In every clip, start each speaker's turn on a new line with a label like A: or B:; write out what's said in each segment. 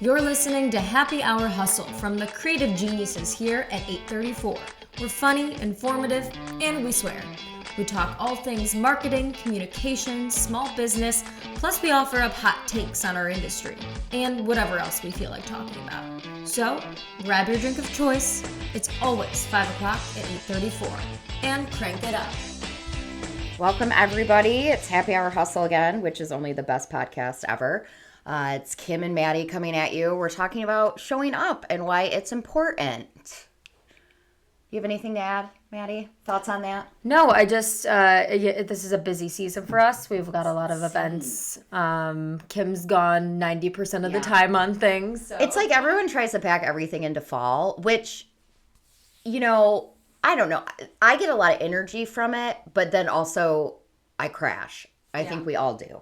A: You're listening to Happy Hour Hustle from the creative geniuses here at 834. We're funny, informative, and we swear. We talk all things marketing, communication, small business, plus we offer up hot takes on our industry and whatever else we feel like talking about. So, grab your drink of choice. It's always 5 o'clock at 834. And crank it up.
B: Welcome, everybody. It's Happy Hour Hustle again, which is only the best podcast ever. It's Kim and Maddie coming at you. We're talking about showing up and why it's important. You have anything to add, Maddie? Thoughts on that?
A: No, I just, this is a busy season for us. We've got a lot of events. Kim's gone 90% of the time on things. So.
B: It's like everyone tries to pack everything into fall, which, you know, I don't know. I get a lot of energy from it, but then also I crash. I think we all do.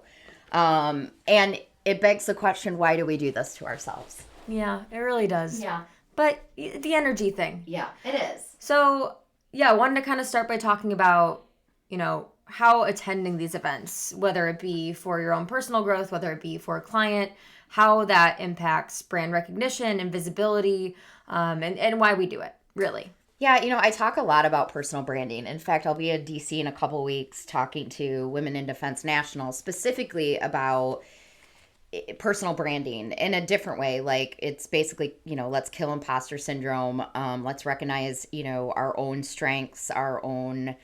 B: And it begs the question, why do we do this to ourselves?
A: Yeah, it really does.
B: Yeah.
A: But the energy thing.
B: Yeah, it is.
A: So, yeah, I wanted to kind of start by talking about, you know, how attending these events, whether it be for your own personal growth, whether it be for a client, how that impacts brand recognition and visibility, and why we do it, really.
B: Yeah, you know, I talk a lot about personal branding. In fact, I'll be in DC in a couple weeks talking to Women in Defense National specifically about personal branding in a different way. Like, it's basically, you know, let's kill imposter syndrome. Let's recognize, you know, our own strengths, our own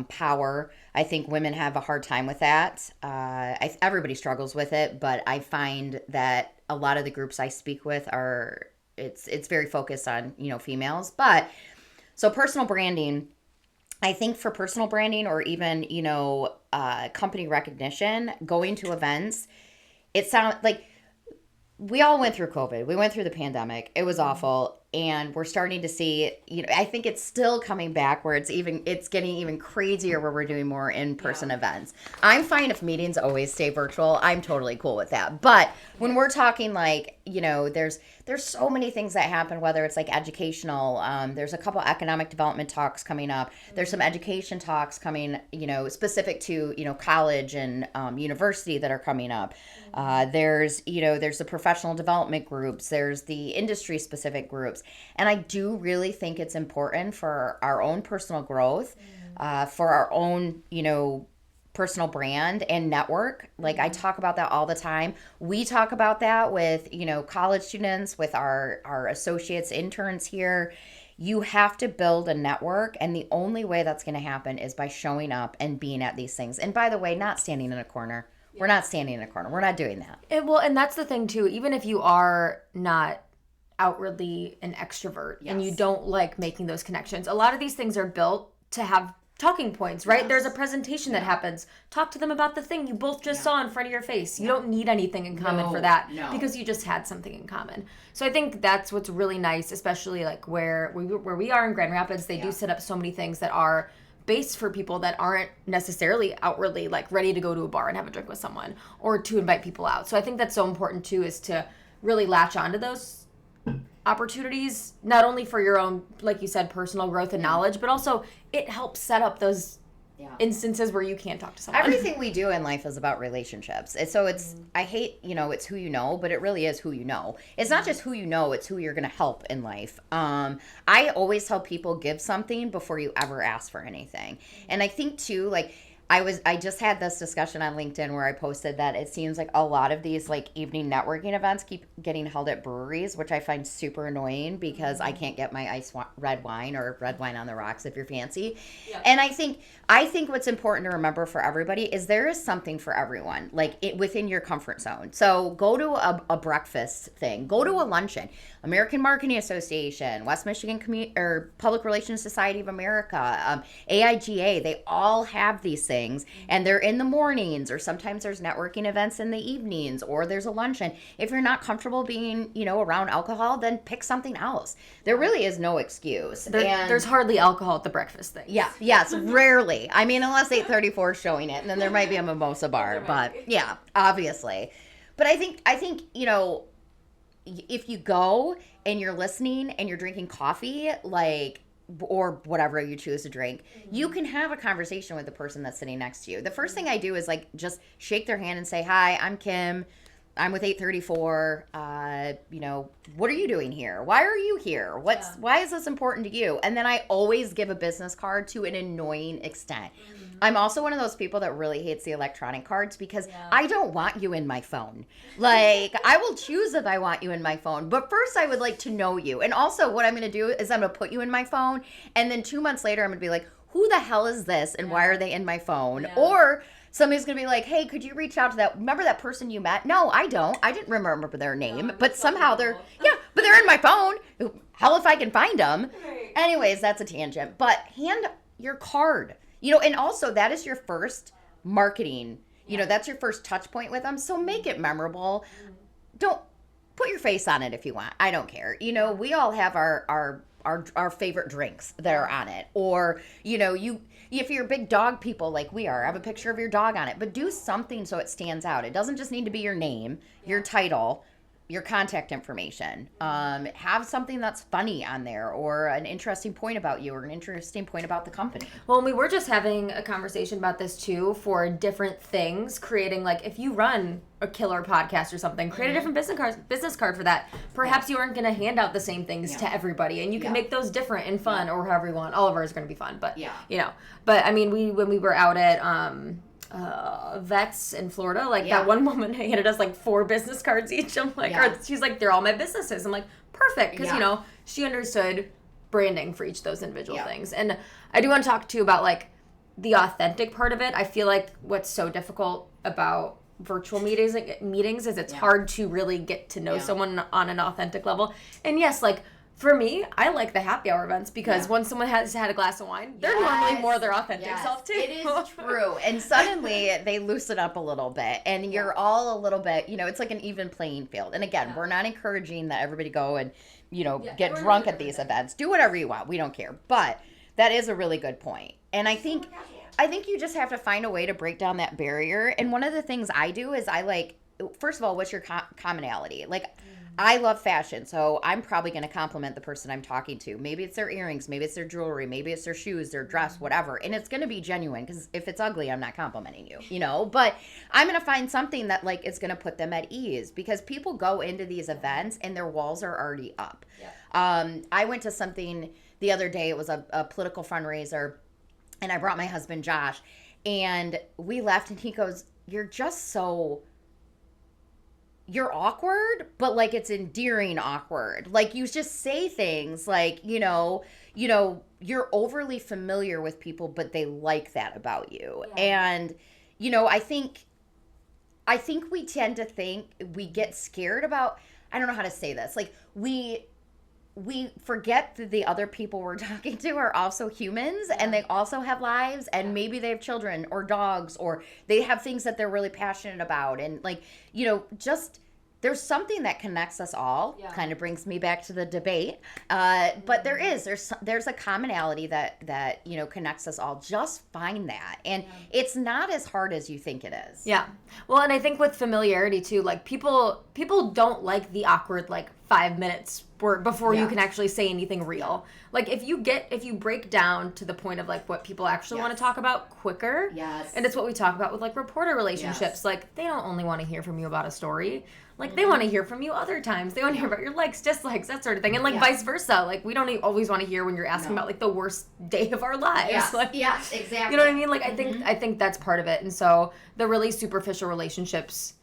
B: power. I think women have a hard time with that. Everybody struggles with it, but I find that a lot of the groups I speak with it's very focused on, you know, females. But so personal branding, I think for personal branding or even, you know, company recognition, going to events, it sounds like we all went through COVID. We went through the pandemic. It was awful. And we're starting to see, you know, I think it's still coming back where it's getting even crazier where we're doing more in-person events. I'm fine if meetings always stay virtual. I'm totally cool with that. But when we're talking like, you know, there's so many things that happen, whether it's like educational, there's a couple economic development talks coming up. There's some education talks coming, you know, specific to, you know, college and university that are coming up. There's the professional development groups. There's the industry specific groups. And I do really think it's important for our own personal growth, for our own, you know, personal brand and network. Like, I talk about that all the time. We talk about that with, you know, college students, with our associates, interns here. You have to build a network, and the only way that's going to happen is by showing up and being at these things. And by the way, not standing in a corner. We're not standing in a corner. We're not doing that.
A: And that's the thing too. Even if you are not outwardly an extrovert and you don't like making those connections, a lot of these things are built to have talking points, right? There's a presentation that happens. Talk to them about the thing you both just saw in front of your face. You don't need anything in common for that because you just had something in common. So I think that's what's really nice, especially like where we are in Grand Rapids. They do set up so many things that are based for people that aren't necessarily outwardly like ready to go to a bar and have a drink with someone or to invite people out. So I think that's so important too, is to really latch onto those opportunities, not only for your own, like you said, personal growth and knowledge, but also it helps set up those instances where you can't talk to someone.
B: Everything we do in life is about relationships. And so I hate, you know, it's who you know, but it really is who you know. It's not just who you know, it's who you're going to help in life. I always tell people, give something before you ever ask for anything. And I think too, like, I just had this discussion on LinkedIn where I posted that it seems like a lot of these like evening networking events keep getting held at breweries, which I find super annoying because I can't get my red wine or red wine on the rocks if you're fancy. Yep. And I think what's important to remember for everybody is there is something for everyone, like within your comfort zone. So go to a breakfast thing, go to a luncheon. American Marketing Association, West Michigan Public Relations Society of America, AIGA, they all have these things, and they're in the mornings, or sometimes there's networking events in the evenings, or there's a luncheon. If you're not comfortable being, you know, around alcohol, then pick something else. There really is no excuse.
A: There's hardly alcohol at the breakfast thing.
B: Yeah, yes, rarely. I mean, unless 834 is showing it, and then there might be a mimosa bar, but yeah, obviously. But I think, you know, if you go and you're listening and you're drinking coffee, like, or whatever you choose to drink, you can have a conversation with the person that's sitting next to you. The first thing I do is like just shake their hand and say, "Hi, I'm Kim. I'm with 834. What are you doing here? Why are you here? Why is this important to you? And then I always give a business card to an annoying extent. I'm also one of those people that really hates the electronic cards because I don't want you in my phone. Like, I will choose if I want you in my phone, but first I would like to know you. And also what I'm going to do is I'm going to put you in my phone, and then 2 months later I'm going to be like, who the hell is this and why are they in my phone? Or somebody's going to be like, hey, could you reach out to remember that person you met? No, I don't. I didn't remember their name, but somehow they're in my phone. Hell if I can find them. Right. Anyways, that's a tangent. But hand your card. And also that is your first marketing. That's your first touch point with them. So make it memorable. Don't put your face on it if you want. I don't care. We all have our favorite drinks that are on it. Or, if you're big dog people like we are, have a picture of your dog on it. But do something so it stands out. It doesn't just need to be your name, your title, your contact information. Have something that's funny on there, or an interesting point about you, or an interesting point about the company.
A: Well, we were just having a conversation about this too, for different things, creating, like, if you run a killer podcast or something, create a different business card for that. Perhaps you aren't going to hand out the same things to everybody, and you can make those different and fun, or however you want. All of ours are going to be fun, but but I mean, when we were out at vets in Florida, like that one woman handed us like 4 business cards each. I'm like, she's like, they're all my businesses. I'm like, perfect, because she understood branding for each of those individual things. And I do want to talk to you about like the authentic part of it. I feel like what's so difficult about virtual meetings is it's hard to really get to know someone on an authentic level. And yes, like, for me, I like the happy hour events because once someone has had a glass of wine, they're normally more their authentic self too.
B: It is true. And suddenly they loosen up a little bit, and you're all a little bit, it's like an even playing field. And again, we're not encouraging that everybody go and, get drunk at these events. Do whatever you want. We don't care. But that is a really good point. And I think you just have to find a way to break down that barrier. And one of the things I do is first of all, what's your commonality? Like, I love fashion, so I'm probably going to compliment the person I'm talking to. Maybe it's their earrings, maybe it's their jewelry, maybe it's their shoes, their dress, whatever. And it's going to be genuine, because if it's ugly, I'm not complimenting you, But I'm going to find something that, like, is going to put them at ease, because people go into these events and their walls are already up. Yeah. I went to something the other day. It was a political fundraiser, and I brought my husband, Josh, and we left, and he goes, you're awkward, but like it's endearing awkward. Like, you just say things like, you're overly familiar with people, but they like that about you. Yeah. And, I think we tend to think, we get scared about, I don't know how to say this. Like, we forget that the other people we're talking to are also humans, and they also have lives, and maybe they have children or dogs, or they have things that they're really passionate about. And like, just, there's something that connects us all. Kind of brings me back to the debate. But there's a commonality that connects us all. Just find that. And it's not as hard as you think it is. Yeah.
A: Well, and I think with familiarity too, like, people don't like the awkward, like, 5 minutes before you can actually say anything real. Like, if you break down to the point of like what people actually want to talk about quicker. Yes. And it's what we talk about with like reporter relationships. Yes. Like, they don't only want to hear from you about a story. Like, they want to hear from you other times. They want to hear about your likes, dislikes, that sort of thing. And like vice versa. Like, we don't always want to hear when you're asking about like the worst day of our lives.
B: Yes.
A: Like,
B: yes, exactly.
A: You know what I mean? Like, I think that's part of it. And so the really superficial relationships,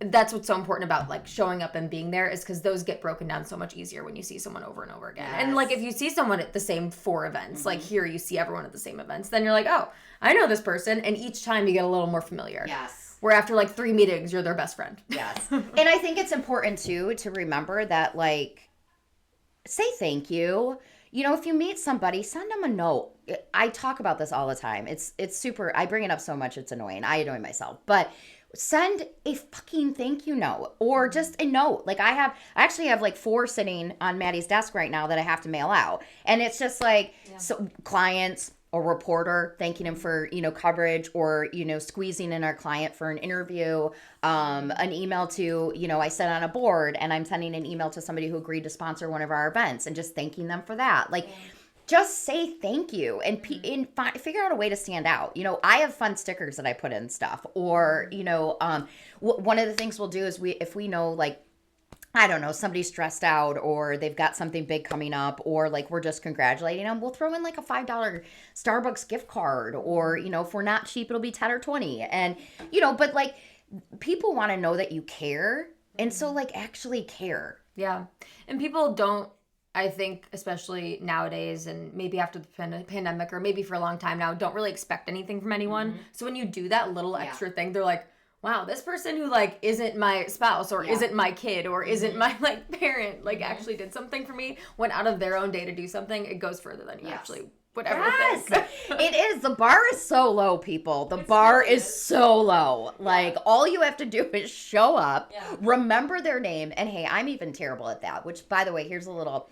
A: that's what's so important about like showing up and being there, is because those get broken down so much easier when you see someone over and over again. Yes. And like, if you see someone at the same 4 events, like here you see everyone at the same events, then you're like, oh, I know this person. And each time you get a little more familiar.
B: Yes.
A: Where after like 3 meetings, you're their best friend.
B: Yes. And I think it's important too to remember that, like, say thank you. If you meet somebody, send them a note. I talk about this all the time. It's super, I bring it up so much, it's annoying. I annoy myself. But send a fucking thank you note, or just a note. Like, I actually have like 4 sitting on Maddie's desk right now that I have to mail out. And it's just like, so clients, a reporter thanking him for, coverage, or, squeezing in our client for an interview, an email to, I sit on a board and I'm sending an email to somebody who agreed to sponsor one of our events and just thanking them for that. Like, just say thank you and figure out a way to stand out. You know, I have fun stickers that I put in stuff, or, you know, one of the things we'll do is if we know, like, I don't know, somebody's stressed out or they've got something big coming up, or like we're just congratulating them, we'll throw in like a $5 Starbucks gift card, or, you know, if we're not cheap, it'll be 10 or 20. And, you know, but like people want to know that you care. And so like actually care.
A: Yeah. And people don't, I think, especially nowadays and maybe after the pandemic or maybe for a long time now, don't really expect anything from anyone. So when you do that little extra thing, they're like, wow, this person who like isn't my spouse or isn't my kid or isn't my like parent, like actually did something for me, went out of their own day to do something, it goes further than you actually would ever think.
B: It is. The bar is so low, people. The bar is so low. Like, all you have to do is show up, remember their name, and hey, I'm even terrible at that, which, by the way, here's a little,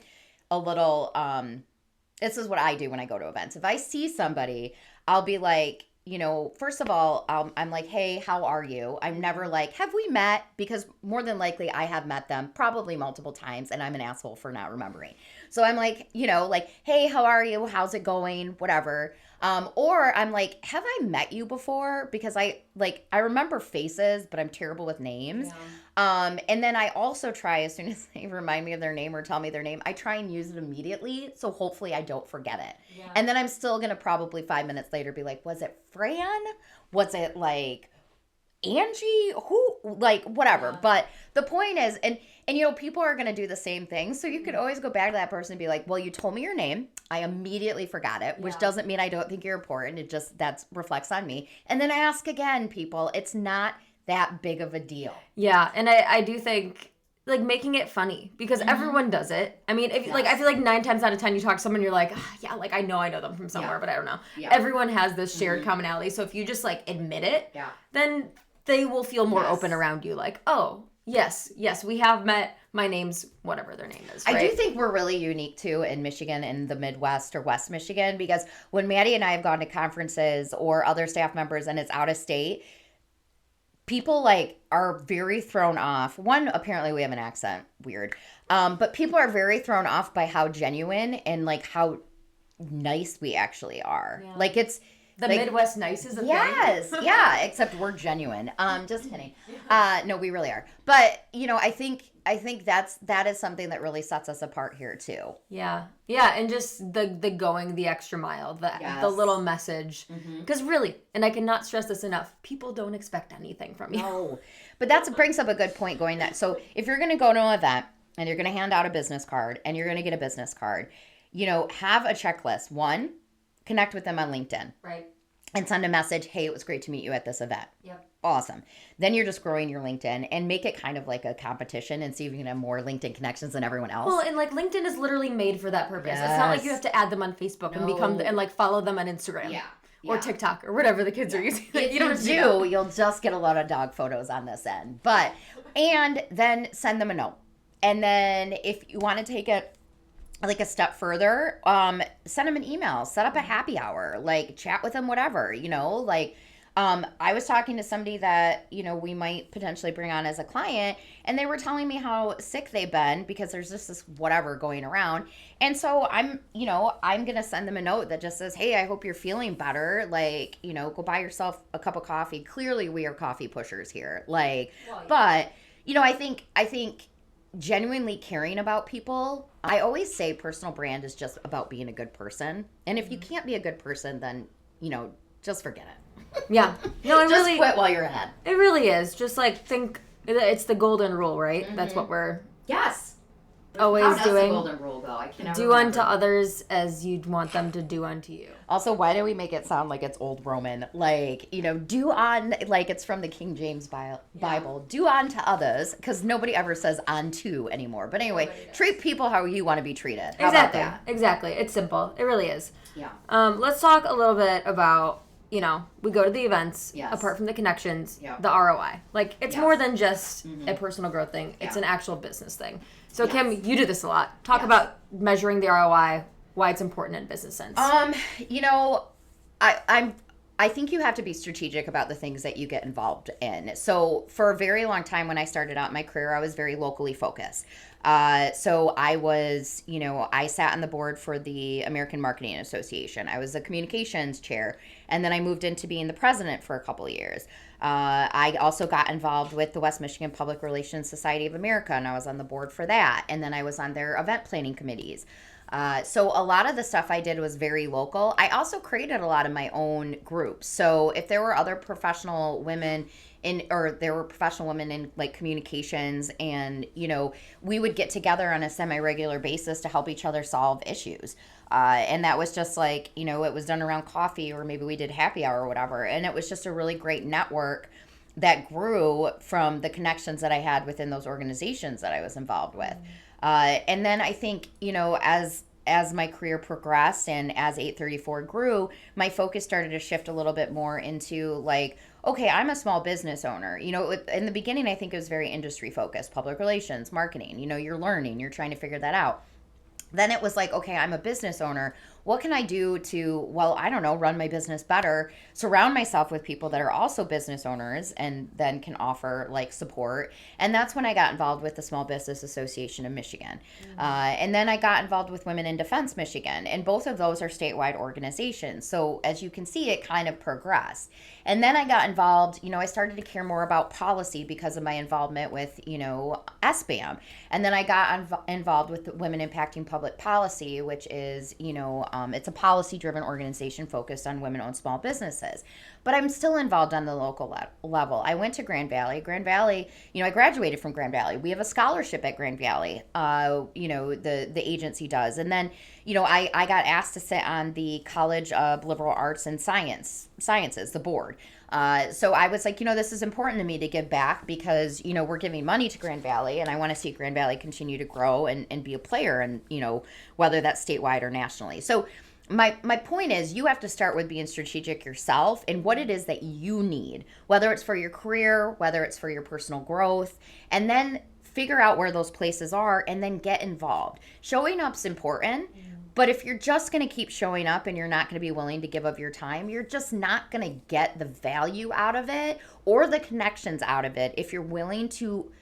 B: this is what I do when I go to events. If I see somebody, I'll be like, you know, first of all, I'm like, hey, how are you? I'm never like, have we met? Because more than likely I have met them probably multiple times and I'm an asshole for not remembering. So I'm like, you know, like, hey, how are you? How's it going? Whatever. Or I'm like, have I met you before? Because I remember faces, but I'm terrible with names. Yeah. And then I also try, as soon as they remind me of their name or tell me their name, I try and use it immediately. So hopefully I don't forget it. Yeah. And then I'm still going to probably 5 minutes later be like, was it Fran? Was it like Angie? Who? Like, whatever. Yeah. But the point is, and you know, people are going to do the same thing. So you could always go back to that person and be like, well, you told me your name. I immediately forgot it, which doesn't mean I don't think you're important. It just, that reflects on me. And then ask again, people. It's not that big of a deal.
A: Yeah. And I do think, like, making it funny, because everyone does it. I mean, if like, I feel like 9 times out of 10 you talk to someone, you're like, yeah, like I know them from somewhere, but I don't know. Yeah. Everyone has this shared commonality. So if you just like admit it, then they will feel more open around you. Like, oh, yes, we have met. My name's whatever their name is. Right?
B: I do think we're really unique too in Michigan, in the Midwest or West Michigan, because when Maddie and I have gone to conferences or other staff members and it's out of state, people like are very thrown off. One, apparently we have an accent, weird. But people are very thrown off by how genuine and like how nice we actually are. Yeah. Like it's
A: the like, Midwest nice is a thing.
B: Yes, yeah, except we're genuine. Just kidding. No, we really are. But you know, I think that is something that really sets us apart here too.
A: Yeah, and just the going the extra mile, the little message. Because really, and I cannot stress this enough, people don't expect anything from you.
B: No, but that brings up a good point. Going that, so if you're going to go to an event and you're going to hand out a business card and you're going to get a business card, you know, have a checklist. One, connect with them on LinkedIn.
A: Right.
B: And send a message, hey, it was great to meet you at this event.
A: Yep.
B: Awesome. Then you're just growing your LinkedIn and make it kind of like a competition and see if you can have more LinkedIn connections than everyone else.
A: Well, and like LinkedIn is literally made for that purpose. Yes. It's not like you have to add them on Facebook and like follow them on Instagram. Yeah. Or TikTok or whatever the kids are using.
B: If you'll just get a lot of dog photos on this end. And then send them a note. And then if you want to take it like a step further, send them an email, set up a happy hour, like chat with them, whatever, you know, like, I was talking to somebody that, you know, we might potentially bring on as a client, and they were telling me how sick they've been because there's just this whatever going around. And so I'm going to send them a note that just says, hey, I hope you're feeling better. Like, you know, go buy yourself a cup of coffee. Clearly we are coffee pushers here. Like, but, you know, I think genuinely caring about people. I always say personal brand is just about being a good person. And if you can't be a good person, then, you know, just forget it.
A: Yeah. No,
B: just really quit while you're ahead.
A: It really is. Just like think it's the golden rule, right? That's what we're always doing. How does the
B: golden rule go? I can't
A: do unto others as you'd want them to do unto you.
B: Also, why do we make it sound like it's old Roman? Like, you know, do on, like it's from the King James Bible. Yeah. Do unto others, because nobody ever says unto anymore. But anyway, treat people how you want to be treated. How about that?
A: Exactly. It's simple. It really is.
B: Yeah.
A: Let's talk a little bit about, you know, we go to the events, apart from the connections, the ROI. Like, it's more than just a personal growth thing. It's an actual business thing. So, Kim, you do this a lot. Talk about measuring the ROI, why it's important in business sense.
B: You know, I I think you have to be strategic about the things that you get involved in. So for a very long time when I started out my career, I was very locally focused. So I was, I sat on the board for the American Marketing Association. I was the communications chair, and then I moved into being the president for a couple of years. I also got involved with the West Michigan Public Relations Society of America, and I was on the board for that. And then I was on their event planning committees. So a lot of the stuff I did was very local. I also created a lot of my own groups. So if there were other professional women in like communications, and we would get together on a semi-regular basis to help each other solve issues. And that was just like, it was done around coffee, or maybe we did happy hour or whatever. And it was just a really great network that grew from the connections that I had within those organizations that I was involved with. And then I think, as my career progressed and as 834 grew, my focus started to shift a little bit more into like, okay, I'm a small business owner. In the beginning, I think it was very industry focused, public relations, marketing. You're learning, you're trying to figure that out. Then it was like, okay, I'm a business owner. What can I do to, run my business better, surround myself with people that are also business owners and then can offer like support. And that's when I got involved with the Small Business Association of Michigan. And then I got involved with Women in Defense Michigan. And both of those are statewide organizations. So as you can see, it kind of progressed. And then I got involved, I started to care more about policy because of my involvement with, SBAM. And then I got involved with the Women Impacting Public Policy, which is, it's a policy-driven organization focused on women-owned small businesses. But I'm still involved on the local level. I went to Grand Valley. Grand Valley, I graduated from Grand Valley. We have a scholarship at Grand Valley, the agency does. And then, I got asked to sit on the College of Liberal Arts and Sciences, the board. So I was like, this is important to me to give back because, we're giving money to Grand Valley, and I want to see Grand Valley continue to grow and be a player, and, whether that's statewide or nationally. So my point is, you have to start with being strategic yourself and what it is that you need, whether it's for your career, whether it's for your personal growth, and then figure out where those places are and then get involved. Showing up's important. But if you're just going to keep showing up and you're not going to be willing to give of your time, you're just not going to get the value out of it or the connections out of it if you're willing to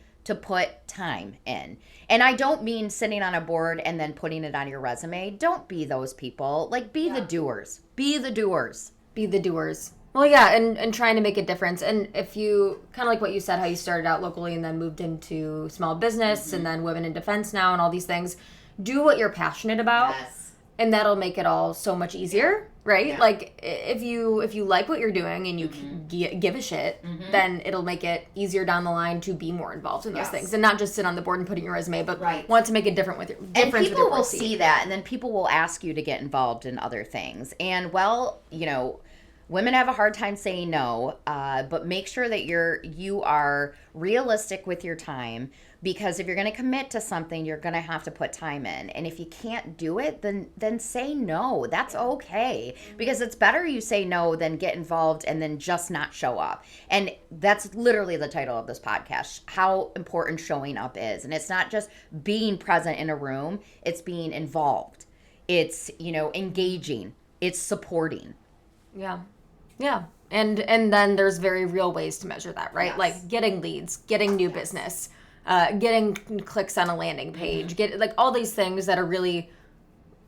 B: put time in. And I don't mean sitting on a board and then putting it on your resume. Don't be those people. Like, be the doers. Be the doers.
A: Be the doers. Well, yeah, and trying to make a difference. And if you, kind of like what you said, how you started out locally and then moved into small business and then women in defense now and all these things, do what you're passionate about.
B: Yes.
A: And that'll make it all so much easier, right? Yeah. Like, if you like what you're doing and you give a shit, then it'll make it easier down the line to be more involved in those things. And not just sit on the board and put it in your resume, but want to make a difference with your
B: and people will see that, and then people will ask you to get involved in other things. And, women have a hard time saying no, but make sure that you are realistic with your time, because if you're going to commit to something, you're going to have to put time in. And if you can't do it, then say no. That's okay, because it's better you say no than get involved and then just not show up. And that's literally the title of this podcast, how important showing up is. And it's not just being present in a room, it's being involved. It's, engaging. It's supporting.
A: Yeah. Yeah. And then there's very real ways to measure that, right?
B: Yes.
A: Like getting leads, getting new business, getting clicks on a landing page, get like all these things that are really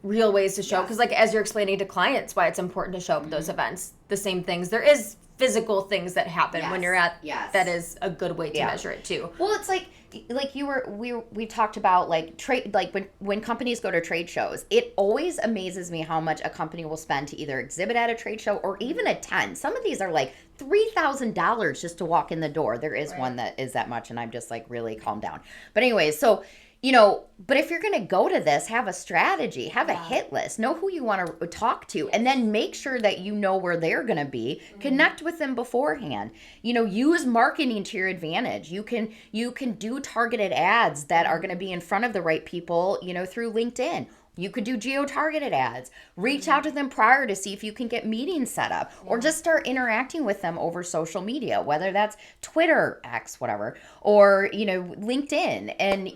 A: real ways to show. Because like as you're explaining to clients why it's important to show up at those events, the same things. There is physical things that happen when you're at. That is a good way to measure it too.
B: Well, it's like we talked about like trade, like when companies go to trade shows, it always amazes me how much a company will spend to either exhibit at a trade show or even attend. Some of these are like $3,000 just to walk in the door. There is one that is that much, and I'm just like, really, calm down. But anyways, so but if you're going to go to this, have a strategy, have a hit list, know who you want to talk to, and then make sure that you know where they're going to be, connect with them beforehand, use marketing to your advantage. You can do targeted ads that are going to be in front of the right people, through LinkedIn. You could do geo-targeted ads. Reach out to them prior to see if you can get meetings set up, or just start interacting with them over social media, whether that's Twitter, X, whatever, or, LinkedIn. And,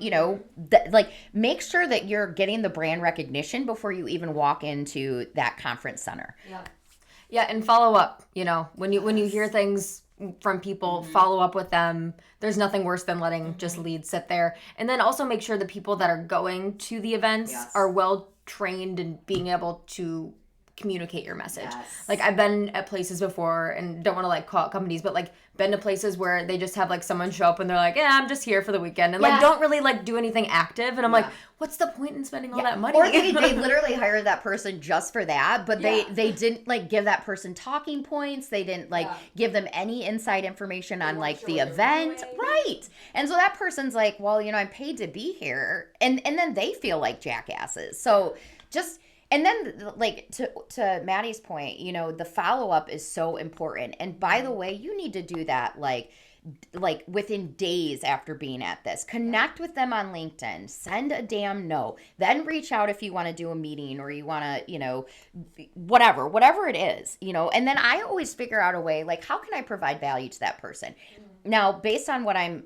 B: make sure that you're getting the brand recognition before you even walk into that conference center.
A: Yeah, and follow up, when you hear things from people, follow up with them. There's nothing worse than letting just leads sit there. And then also make sure the people that are going to the events are well trained in being able to communicate your message. Like, I've been at places before, and don't want to like call out companies, but like been to places where they just have like someone show up and they're like, yeah, I'm just here for the weekend, and like don't really like do anything active, and I'm like, what's the point in spending all that money?
B: Or they literally hired that person just for that, but they didn't like give that person talking points. They didn't like give them any inside information on like the event. Right. And so that person's like, well, I'm paid to be here. And then they feel like jackasses. So just, and then like to Maddie's point, the follow-up is so important. And by the way, you need to do that like within days after being at this. Connect with them on LinkedIn. Send a damn note. Then reach out if you want to do a meeting, or you want to, whatever it is, And then I always figure out a way, like, how can I provide value to that person? Now, based on what I'm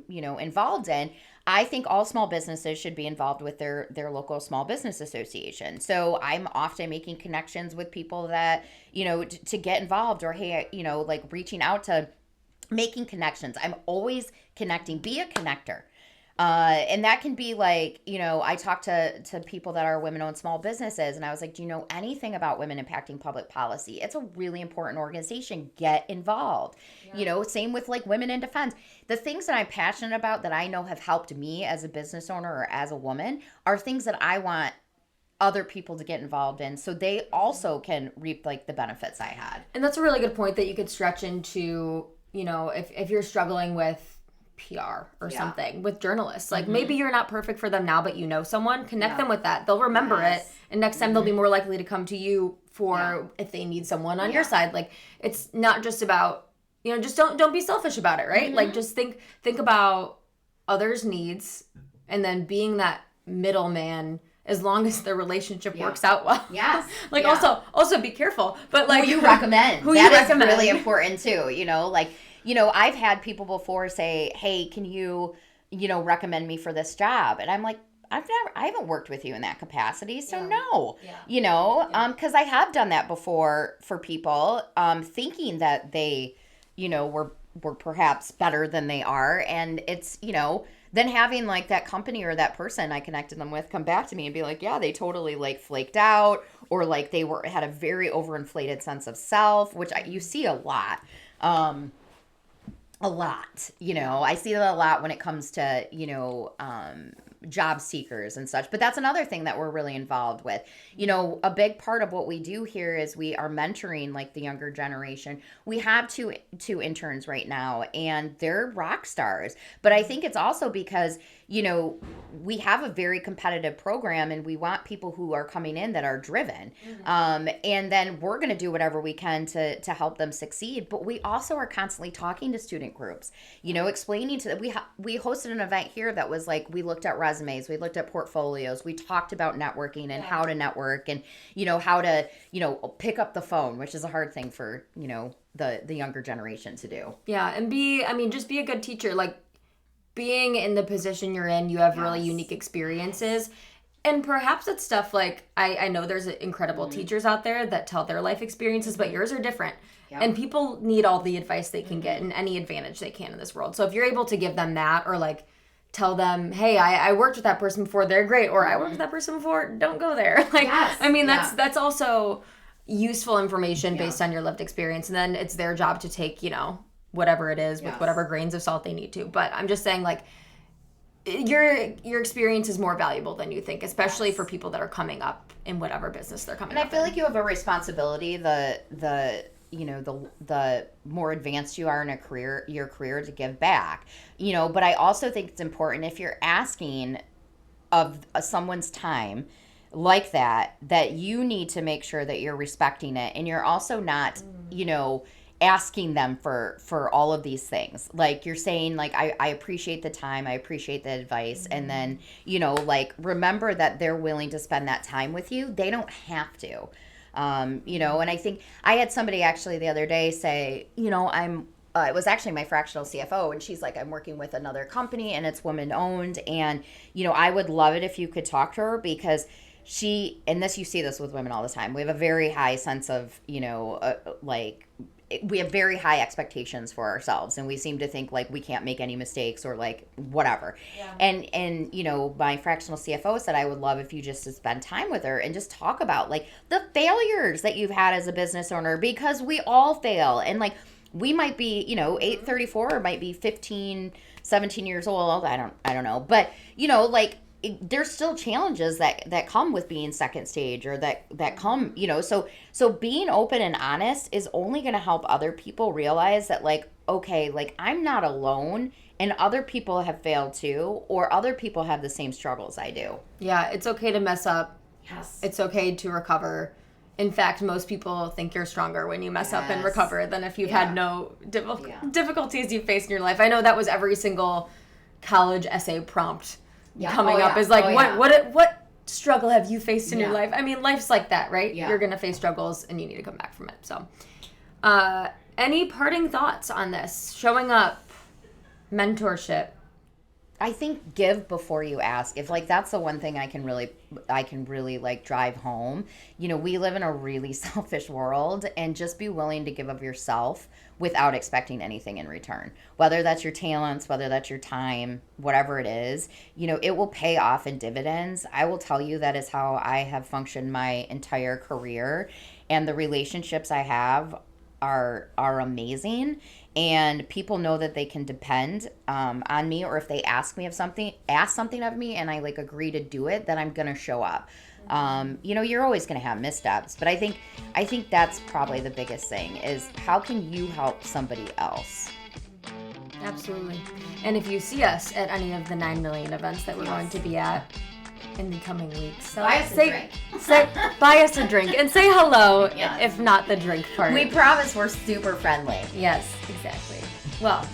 B: involved in, I think all small businesses should be involved with their local small business association. So I'm often making connections with people that, to get involved, or, hey, like reaching out to making connections. I'm always connecting. Be a connector. And that can be like, I talk to people that are women-owned small businesses, and I was like, do you know anything about Women Impacting Public Policy? It's a really important organization. Get involved. Same with like Women in Defense. The things that I'm passionate about that I know have helped me as a business owner or as a woman are things that I want other people to get involved in, so they also can reap like the benefits I had.
A: And that's a really good point that you could stretch into, if you're struggling with PR or something with journalists, like maybe you're not perfect for them now, but someone, connect them with that. They'll remember it, and next time they'll be more likely to come to you for if they need someone on your side. Like, it's not just about, just don't be selfish about it, right? Like, just think about others' needs, and then being that middleman, as long as the relationship works out well.
B: Yes.
A: Like, also be careful, but like
B: who you recommend.
A: Who you recommend.
B: Really important too. I've had people before say, hey, can you, recommend me for this job? And I'm like, I haven't worked with you in that capacity, so no. Because I have done that before for people, thinking that they, were perhaps better than they are, and it's, then having like that company or that person I connected them with come back to me and be like, yeah, they totally like flaked out, or like they had a very overinflated sense of self, which you see a lot. I see that a lot when it comes to, job seekers and such. But that's another thing that we're really involved with. A big part of what we do here is we are mentoring like the younger generation. We have two interns right now, and they're rock stars. But I think it's also because, we have a very competitive program, and we want people who are coming in that are driven. And then we're going to do whatever we can to help them succeed. But we also are constantly talking to student groups, explaining to them. We hosted an event here that was like, we looked at resumes, we looked at portfolios, we talked about networking and how to network, and how to pick up the phone, which is a hard thing for the younger generation to do.
A: And just be a good teacher. Like, being in the position you're in, you have really unique experiences, and perhaps it's stuff like I know there's incredible teachers out there that tell their life experiences, but yours are different. And people need all the advice they can get and any advantage they can in this world. So if you're able to give them that, or like tell them, hey, I worked with that person before, they're great, or I worked with that person before, don't go there. Like, that's also useful information based on your lived experience. And then it's their job to take, whatever it is with whatever grains of salt they need to. But I'm just saying, like, your experience is more valuable than you think, especially for people that are coming up in whatever business they're coming up in.
B: And I feel like you have a responsibility, the more advanced you are in your career to give back, but I also think it's important, if you're asking of someone's time like that you need to make sure that you're respecting it, and you're also not, asking them for all of these things. Like, you're saying, like, I appreciate the time, I appreciate the advice, and then, like, remember that they're willing to spend that time with you. They don't have to. And I think I had somebody actually the other day say, it was actually my fractional CFO, and she's like, I'm working with another company and it's woman owned, and, I would love it if you could talk to her, because and this, you see this with women all the time. We have a very high sense of, we have very high expectations for ourselves, and we seem to think like we can't make any mistakes or like whatever. Yeah. And my fractional CFO said I would love if you just to spend time with her and just talk about like the failures that you've had as a business owner, because we all fail. And like we might be 834 or might be 15, 17 years old. I don't know, but there's still challenges that come with being second stage, or that come, so being open and honest is only going to help other people realize that like, okay, like I'm not alone, and other people have failed too, or other people have the same struggles I do.
A: Yeah, it's okay to mess up.
B: Yes.
A: It's okay to recover. In fact, most people think you're stronger when you mess up and recover than if you've had no difficulties you faced in your life. I know that was every single college essay prompt coming up is like, what struggle have you faced in your life? I mean, life's like that, right? Yeah. You're going to face struggles and you need to come back from it. So, any parting thoughts on this? Showing up, mentorship.
B: I think give before you ask. If like that's the one thing I can really like drive home. We live in a really selfish world, and just be willing to give of yourself without expecting anything in return. Whether that's your talents, whether that's your time, whatever it is, it will pay off in dividends. I will tell you that is how I have functioned my entire career, and the relationships I have are amazing. And people know that they can depend on me, or if they ask something of me, and I like agree to do it, then I'm gonna show up. You're always gonna have missteps, but I think that's probably the biggest thing is how can you help somebody else?
A: Absolutely. And if you see us at any of the 9 million events that we're going to be at in the coming weeks, so
B: buy us a drink.
A: Buy us a drink and say hello, if not the drink part.
B: We promise we're super friendly.
A: Yes, exactly. Well,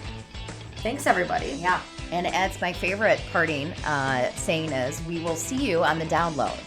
A: thanks everybody.
B: Yeah, and it's my favorite parting saying is, we will see you on the download.